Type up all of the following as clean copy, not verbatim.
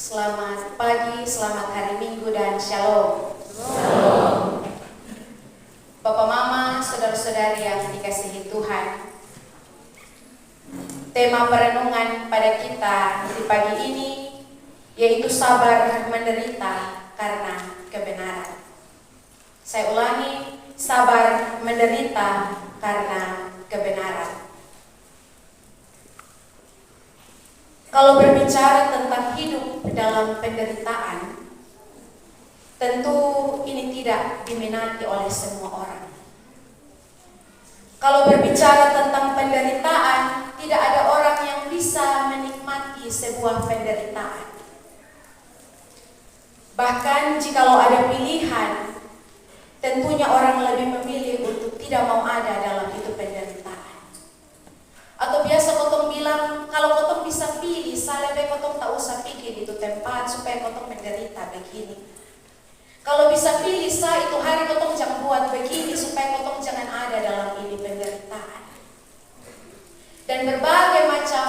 Selamat pagi, selamat hari Minggu, dan shalom. Shalom. Bapak, Mama, saudara-saudari yang dikasihi Tuhan, tema perenungan pada kita di pagi ini yaitu sabar menderita karena kebenaran. Saya ulangi, sabar menderita karena kebenaran. Kalau berbicara tentang hidup dalam penderitaan, tentu ini tidak diminati oleh semua orang. Kalau berbicara tentang penderitaan, tidak ada orang yang bisa menikmati sebuah penderitaan. Bahkan jikalau ada pilihan, tentunya orang lebih memilih untuk tidak mau ada dalam itu penderitaan. Atau biasa kotong bilang, kalau kotong bisa pilih, lebih kotong tak usah pikir itu tempat supaya kotong menderita begini. Kalau bisa pilih, itu hari kotong jangan buat begini supaya kotong jangan ada dalam ini penderitaan. Dan berbagai macam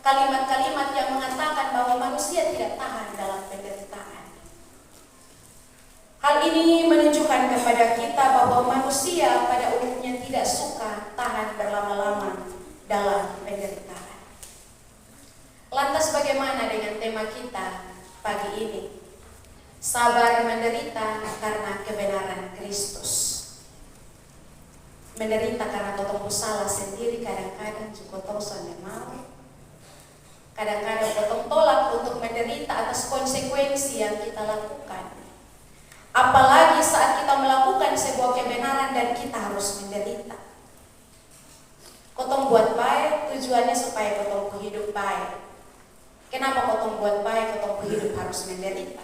kalimat-kalimat yang mengatakan bahwa manusia tidak tahan dalam penderitaan. Hal ini menunjukkan kepada kita bahwa manusia pada umumnya tidak suka tahan berlama-lama dalam penderitaan. Lantas bagaimana dengan tema kita pagi ini? Sabar menderita karena kebenaran Kristus. Menderita karena kotong salah sendiri, kadang-kadang kotong sampai mau. Kadang-kadang kotong tolak untuk menderita atas konsekuensi yang kita lakukan. Apalagi saat kita melakukan sebuah kebenaran dan kita harus menderita. Kotong buat baik, tujuannya supaya kotong hidup baik. Kenapa kotong buat baik, kotong hidup harus menderita?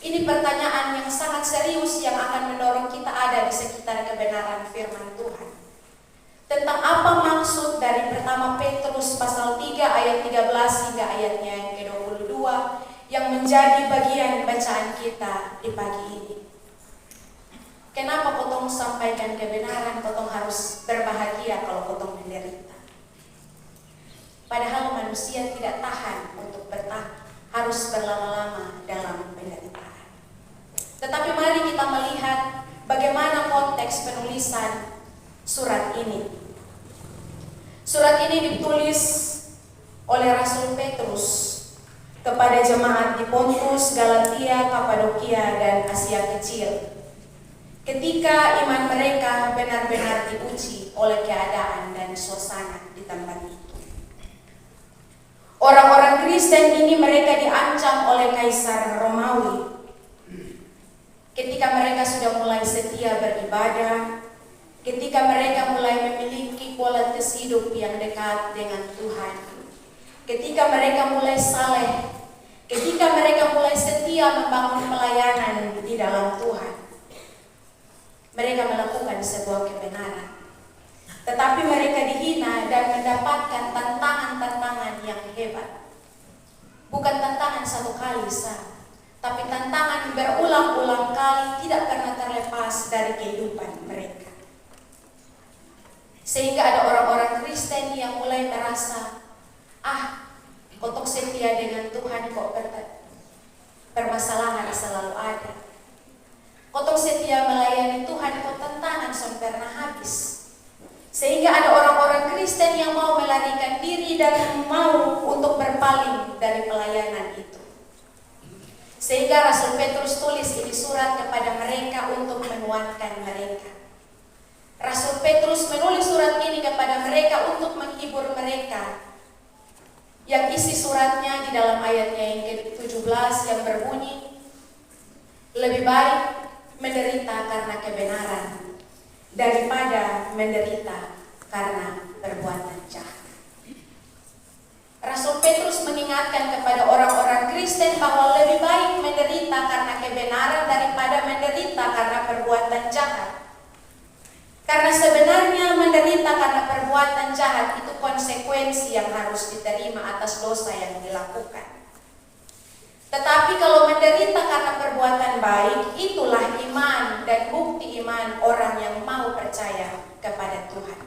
Ini pertanyaan yang sangat serius yang akan mendorong kita ada di sekitar kebenaran firman Tuhan. Tentang apa maksud dari pertama Petrus pasal 3 ayat 13 hingga ayatnya yang ke-22 yang menjadi bagian bacaan kita di pagi ini. Kenapa kotong sampaikan kebenaran, kotong harus berbahagia kalau kotong menderita. Padahal manusia tidak tahan untuk harus berlama-lama dalam penderitaan. Tetapi mari kita melihat bagaimana konteks penulisan surat ini. Surat ini ditulis oleh Rasul Petrus kepada jemaat di Pontus, Galatia, Kapadokia, dan Asia Kecil. Ketika iman mereka benar-benar diuji oleh keadaan dan suasana di tempat itu. Orang-orang Kristen ini mereka diancam oleh Kaisar Romawi. Ketika mereka sudah mulai setia beribadah, ketika mereka mulai memiliki kualitas hidup yang dekat dengan Tuhan, ketika mereka mulai saleh, ketika mereka mulai setia membangun pelayanan di dalam Tuhan, mereka melakukan sebuah kebenaran. Tetapi mereka dihina dan mendapatkan tantangan-tantangan yang hebat. Bukan tantangan satu kali saja, tapi tantangan berulang-ulang kali tidak pernah terlepas dari kehidupan mereka. Sehingga ada orang-orang Kristen yang mulai merasa, kotong setia dengan Tuhan kok permasalahan selalu ada. Kotong setia melayani Tuhan kok tantangan sampai pernah habis. Sehingga ada orang-orang Kristen yang mau melarikan diri dan mau untuk berpaling dari pelayanan itu. Sehingga Rasul Petrus tulis ini surat kepada mereka untuk menguatkan mereka. Rasul Petrus menulis surat ini kepada mereka untuk menghibur mereka. Yang isi suratnya di dalam ayatnya yang ke-17 yang berbunyi, lebih baik menderita karena kebenaran daripada menderita karena perbuatan jahat. Rasul Petrus mengingatkan kepada orang-orang Kristen bahwa lebih baik menderita karena kebenaran daripada menderita karena perbuatan jahat. Karena sebenarnya menderita karena perbuatan jahat itu konsekuensi yang harus diterima atas dosa yang dilakukan. Tetapi kalau menderita karena perbuatan baik, itulah iman dan bukti iman orang yang mau percaya kepada Tuhan.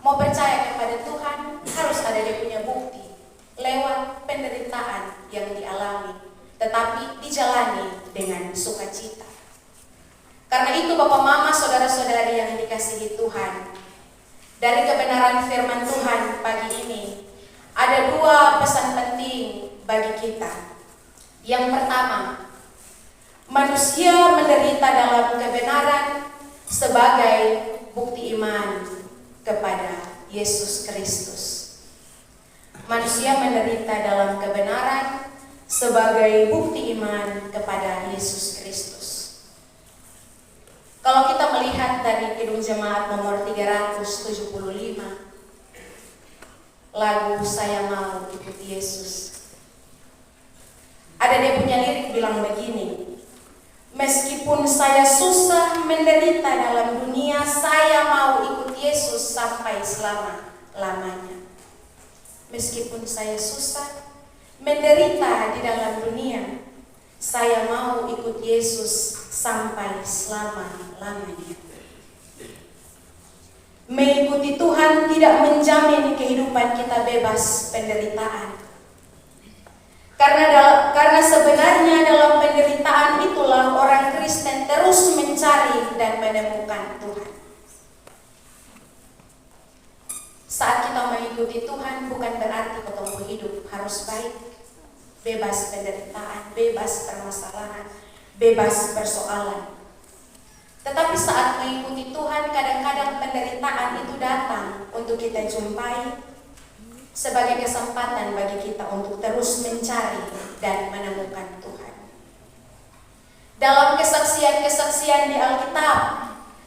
Mau percaya kepada Tuhan harus ada dia punya bukti lewat Bapak Mama, saudara-saudari yang dikasihi Tuhan, dari kebenaran firman Tuhan pagi ini ada dua pesan penting bagi kita. Yang pertama, manusia menderita dalam kebenaran sebagai bukti iman kepada Yesus Kristus. Manusia menderita dalam kebenaran sebagai bukti iman kepada Yesus Kristus. Kalau kita melihat dari Kidung Jemaat nomor 375, lagu Saya Mau Ikut Yesus, ada dia punya lirik bilang begini: meskipun saya susah menderita dalam dunia, saya mau ikut Yesus sampai selama-lamanya. Meskipun saya susah menderita di dalam dunia, saya mau ikut Yesus sampai selama-lamanya. Mengikuti Tuhan tidak menjamin kehidupan kita bebas penderitaan. Karena sebenarnya dalam penderitaan itulah orang Kristen terus mencari dan menemukan Tuhan. Saat kita mengikuti Tuhan bukan berarti ketemu hidup harus baik, bebas penderitaan, bebas permasalahan, bebas persoalan. Tetapi saat mengikuti Tuhan, kadang-kadang penderitaan itu datang untuk kita jumpai sebagai kesempatan bagi kita untuk terus mencari dan menemukan Tuhan. Dalam kesaksian-kesaksian di Alkitab,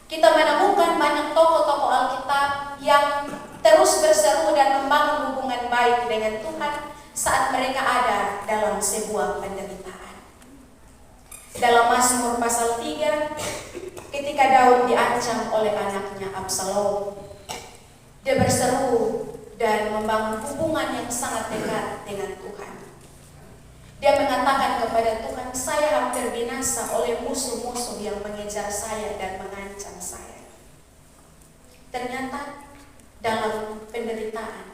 kita menemukan banyak tokoh-tokoh Alkitab yang terus berseru dan membangun hubungan baik dengan Tuhan saat mereka ada dalam sebuah penderitaan. Dalam Mazmur pasal 3, ketika Daud diancam oleh anaknya Absalom, dia berseru dan membangun hubungan yang sangat dekat dengan Tuhan. Dia mengatakan kepada Tuhan, saya hampir binasa oleh musuh-musuh yang mengejar saya dan mengancam saya. Ternyata dalam penderitaan,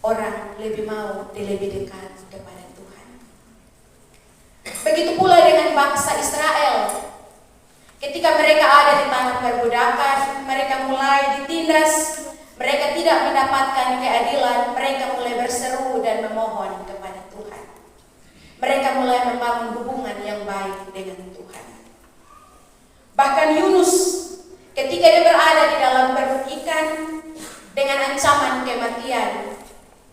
orang lebih mau lebih dekat kepada Tuhan. Begitu pula dengan bangsa Israel. Ketika mereka ada di tanah perbudakan, mereka mulai ditindas, mereka tidak mendapatkan keadilan, mereka mulai berseru dan memohon kepada Tuhan. Mereka mulai membangun hubungan yang baik dengan Tuhan. Bahkan Yunus, ketika dia berada di dalam perut ikan dengan ancaman kematian,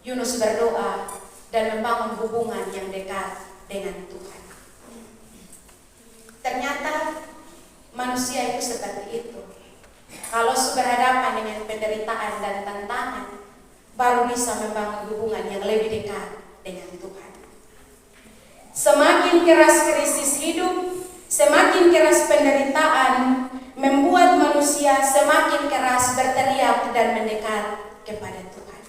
Yunus berdoa dan membangun hubungan yang dekat dengan Tuhan. Ternyata manusia itu seperti itu. Kalau berhadapan dengan penderitaan dan tantangan, baru bisa membangun hubungan yang lebih dekat dengan Tuhan. Semakin keras krisis hidup, semakin keras penderitaan, membuat manusia semakin keras berteriak dan mendekat kepada Tuhan.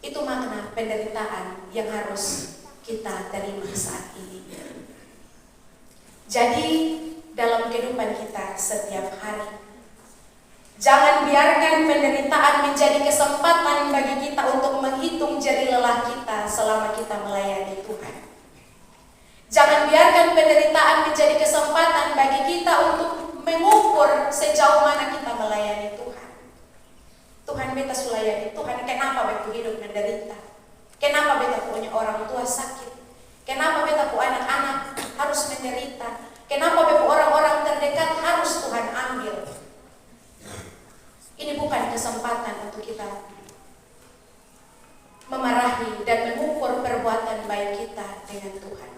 Itu makna penderitaan yang harus kita terima saat ini. Jadi, dalam kehidupan kita setiap hari, jangan biarkan penderitaan menjadi kesempatan bagi kita untuk menghitung jeri lelah kita selama kita melayani Tuhan. Jangan biarkan penderitaan menjadi kesempatan bagi kita untuk mengukur sejauh mana kita melayani Tuhan. Tuhan beta sulayani Tuhan, kenapa beta hidup menderita? Kenapa beta punya orang tua sakit? Kenapa beta punya anak-anak harus menderita? Kenapa beta orang-orang terdekat harus Tuhan ambil? Ini bukan kesempatan untuk kita memarahi dan mengukur perbuatan baik kita dengan Tuhan.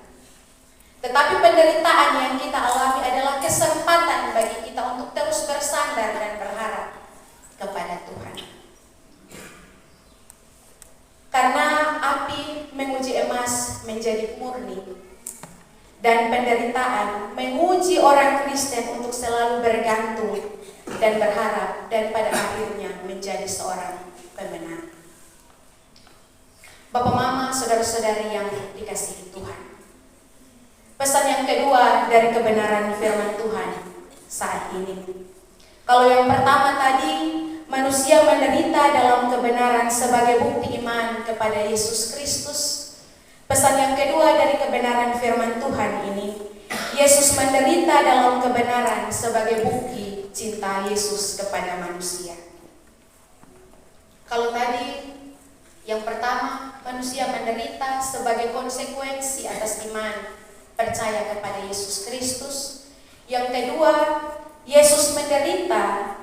Tetapi penderitaan yang kita alami adalah kesempatan bagi kita untuk terus bersandar dan berharap kepada Tuhan. Karena api menguji emas menjadi murni, dan penderitaan menguji orang Kristen untuk selalu bergantung dan berharap dan pada akhirnya menjadi seorang pemenang. Bapak, Mama, saudara-saudari yang dikasihi Tuhan, pesan yang kedua dari kebenaran firman Tuhan saat ini. Kalau yang pertama tadi, manusia menderita dalam kebenaran sebagai bukti iman kepada Yesus Kristus. Pesan yang kedua dari kebenaran firman Tuhan ini, Yesus menderita dalam kebenaran sebagai bukti cinta Yesus kepada manusia. Kalau tadi yang pertama, manusia menderita sebagai konsekuensi atas iman percaya kepada Yesus Kristus. Yang kedua, Yesus menderita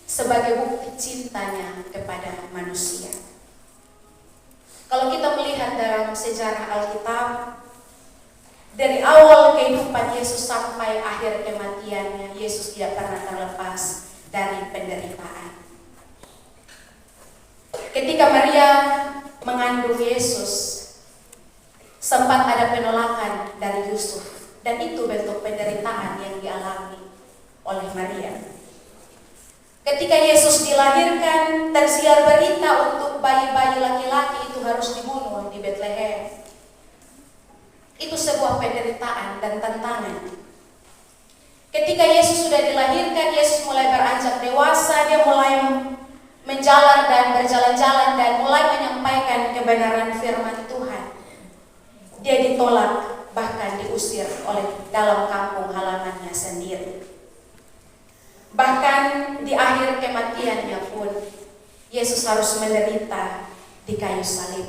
sebagai bukti cintanya kepada manusia. Kalau kita melihat dalam sejarah Alkitab, dari awal kehidupan Yesus sampai akhir kematiannya, Yesus tidak pernah terlepas dari penderitaan. Ketika Maria mengandung Yesus, sempat ada penolakan dari Yusuf, dan itu bentuk penderitaan yang dialami oleh Maria. Ketika Yesus dilahirkan, tersiar berita untuk bayi-bayi laki-laki itu harus dibunuh di Betlehem. Itu sebuah penderitaan dan tantangan. Ketika Yesus sudah dilahirkan, Yesus mulai beranjak dewasa, dia mulai menjalar dan berjalan-jalan dan mulai menyampaikan kebenaran firman Tuhan. Dia ditolak, bahkan diusir oleh dalam kampung halamannya sendiri. Bahkan di akhir kematiannya pun, Yesus harus menderita di kayu salib.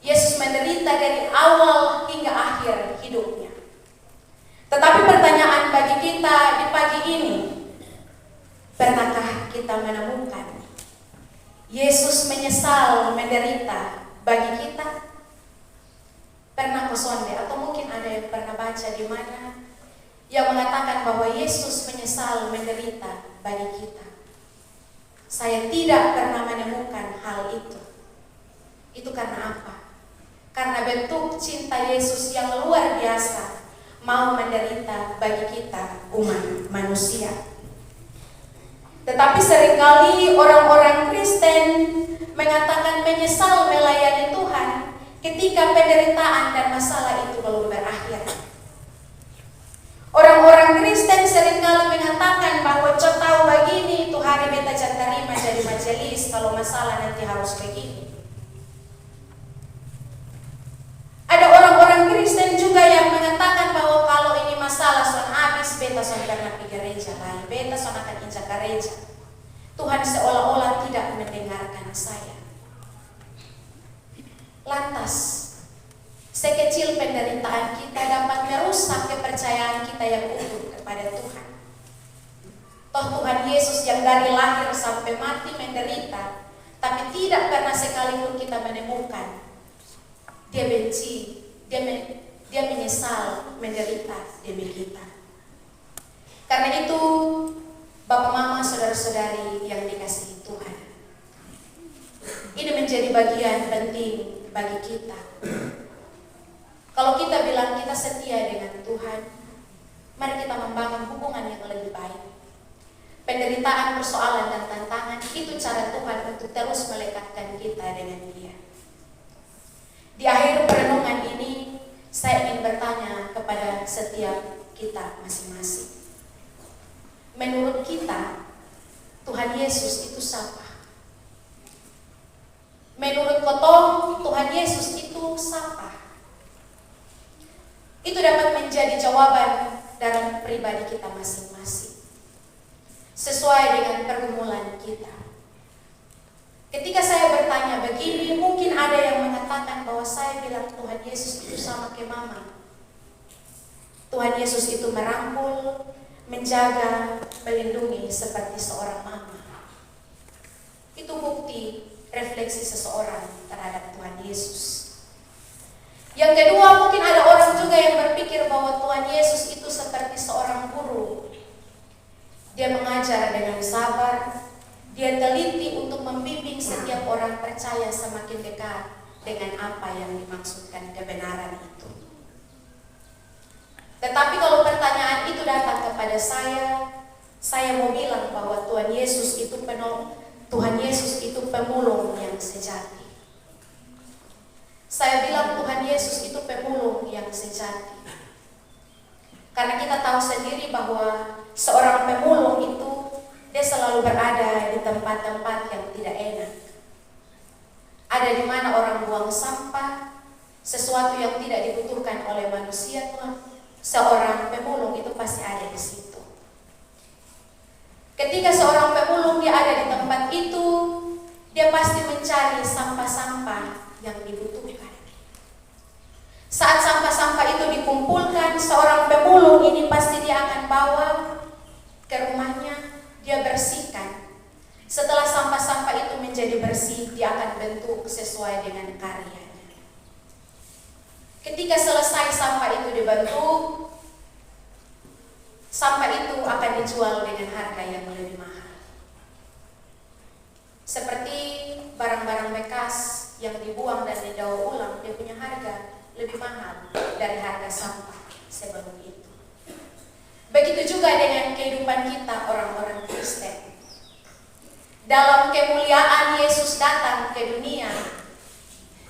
Yesus menderita dari awal hingga akhir hidupnya. Tetapi pertanyaan bagi kita di pagi ini, pernahkah kita menemukan Yesus menyesal menderita bagi kita? Pernah kosonde atau mungkin ada yang pernah baca di mana yang mengatakan bahwa Yesus menyesal menderita bagi kita. Saya tidak pernah menemukan hal itu. Itu karena apa? Karena bentuk cinta Yesus yang luar biasa, mau menderita bagi kita umat manusia. Tetapi seringkali orang-orang Kristen mengatakan menyesal melayani Tuhan ketika penderitaan dan masalah itu belum berakhir. Orang-orang Kristen seringkali mengatakan bahwa tahu begini itu hari beta terima jadi majelis, kalau masalah nanti harus begini. Ada orang-orang Kristen juga yang mengatakan bahwa kalau ini masalah son habis, beta son karena pergi gereja lain, beta son akan injak gereja. Tuhan seolah-olah tidak mendengarkan saya. Lantas, sekecil penderitaan kita dapat merusak kepercayaan kita yang utuh kepada Tuhan. Toh Tuhan Yesus yang dari lahir sampai mati menderita, tapi tidak pernah sekalipun kita menemukan Dia benci, dia menyesal menderita demi kita. Karena itu, Bapak Mama, saudara-saudari yang dikasihi Tuhan, ini menjadi bagian penting bagi kita. Kalau kita bilang kita setia dengan Tuhan, mari kita membangun hubungan yang lebih baik. Penderitaan, persoalan, dan tantangan itu cara Tuhan untuk terus melekatkan kita dengan Dia. Di akhir perenungan ini, saya ingin bertanya kepada setiap kita masing-masing. Menurut kita, Tuhan Yesus itu siapa? Menurut kotong, Tuhan Yesus itu siapa? Itu dapat menjadi jawaban dalam pribadi kita masing-masing, sesuai dengan pergumulan kita. Ketika saya bertanya begini, mungkin ada yang mengatakan bahwa saya bilang Tuhan Yesus itu sama kayak mama. Tuhan Yesus itu merangkul, menjaga, melindungi seperti seorang mama. Itu bukti refleksi seseorang terhadap Tuhan Yesus. Yang kedua, mungkin ada orang juga yang berpikir bahwa Tuhan Yesus itu seperti seorang guru. Dia mengajar dengan sabar. Dia teliti untuk membimbing setiap orang percaya semakin dekat dengan apa yang dimaksudkan kebenaran itu. Tetapi kalau pertanyaan itu datang kepada saya mau bilang bahwa Tuhan Yesus itu pemulung yang sejati. Saya bilang Tuhan Yesus itu pemulung yang sejati. Karena kita tahu sendiri bahwa seorang pemulung itu dia selalu berada di tempat-tempat yang tidak enak. Ada di mana orang buang sampah, sesuatu yang tidak dibutuhkan oleh manusia, Tuhan, seorang pemulung itu pasti ada di situ. Ketika seorang pemulung dia ada di tempat itu, dia pasti mencari sampah-sampah yang dibutuhkan. Saat sampah-sampah itu dikumpulkan, seorang pemulung ini pasti dia akan bawa ke rumahnya, dia bersihkan. Setelah sampah-sampah itu menjadi bersih, dia akan bentuk sesuai dengan karyanya. Ketika selesai sampah itu dibentuk, sampah itu akan dijual dengan harga yang lebih mahal. Seperti barang-barang bekas yang dibuang dan didaur ulang, dia punya harga lebih mahal dari harga sampah sebelum itu. Begitu juga dengan kehidupan kita orang-orang Kristen. Dalam kemuliaan Yesus datang ke dunia,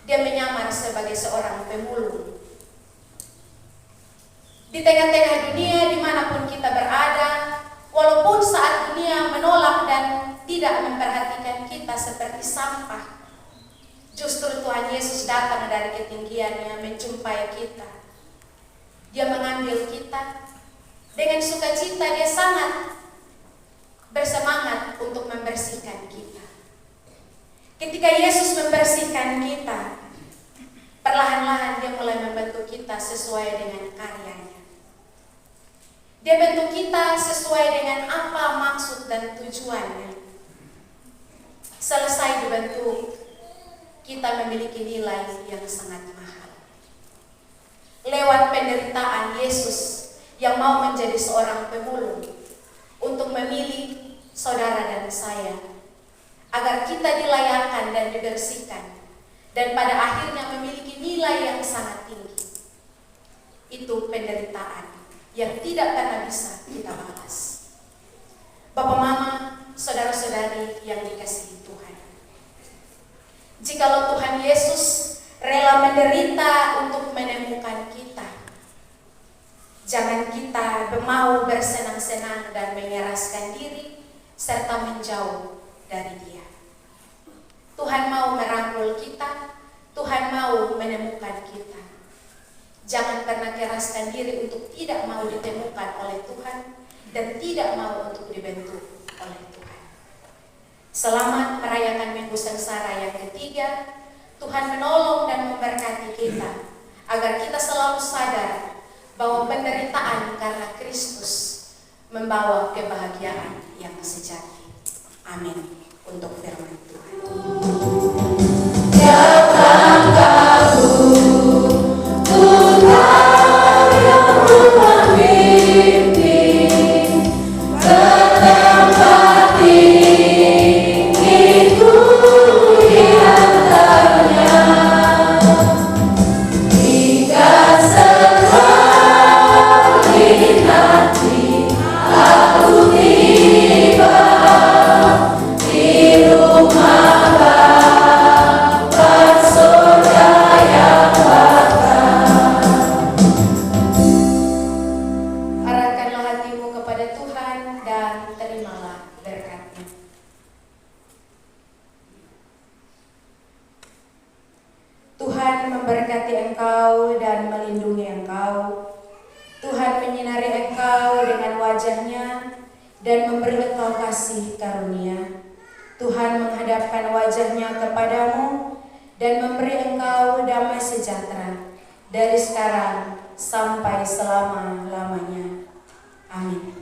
dia menyamar sebagai seorang pemulung. Di tengah-tengah dunia dimanapun kita berada, walaupun saat dunia menolak dan tidak memperhatikan kita seperti sampah, justru Tuhan Yesus datang dari ketinggiannya menjumpai kita. Dia mengambil kita. Dengan sukacita dia sangat bersemangat untuk membersihkan kita. Ketika Yesus membersihkan kita, perlahan-lahan dia mulai membentuk kita sesuai dengan karyanya. Dia bentuk kita sesuai dengan apa maksud dan tujuannya. Selesai dibentuk, kita memiliki nilai yang sangat mahal. Lewat penderitaan Yesus yang mau menjadi seorang pemulung untuk memilih saudara dan saya agar kita dilayakkan dan dibersihkan dan pada akhirnya memiliki nilai yang sangat tinggi. Itu penderitaan yang tidak pernah bisa kita balas. Bapak, Mama, saudara-saudari yang dikasihi Tuhan, jikalau Tuhan Yesus rela menderita untuk menemukan kita, jangan kita mau bersenang-senang dan menyerahkan diri serta menjauh dari Dia. Tuhan mau merangkul kita, Tuhan mau menemukan kita. Jangan pernah keraskan diri untuk tidak mau ditemukan oleh Tuhan dan tidak mau untuk dibentuk oleh Tuhan. Selamat merayakan Minggu Sengsara yang ketiga. Tuhan menolong dan memberkati kita agar kita selalu sadar bahwa penderitaan karena Kristus membawa kebahagiaan yang sejati. Amin. Untuk firman Tuhan. Datang kamu, Tuhan yang memimpin ke tempat tinggi-Ku di antaranya. Hingga sekali nanti aku tiba di rumah Bapa surga yang bakal. Arahkanlah hatimu kepada Tuhan dan terimalah berkat-Nya. Tuhan memberkati engkau dan melindungi engkau. Tuhan menyinari engkau dengan wajah-Nya dan memberi engkau kasih karunia. Tuhan menghadapkan wajah-Nya kepadamu dan memberi engkau damai sejahtera dari sekarang sampai selama-lamanya. Amin.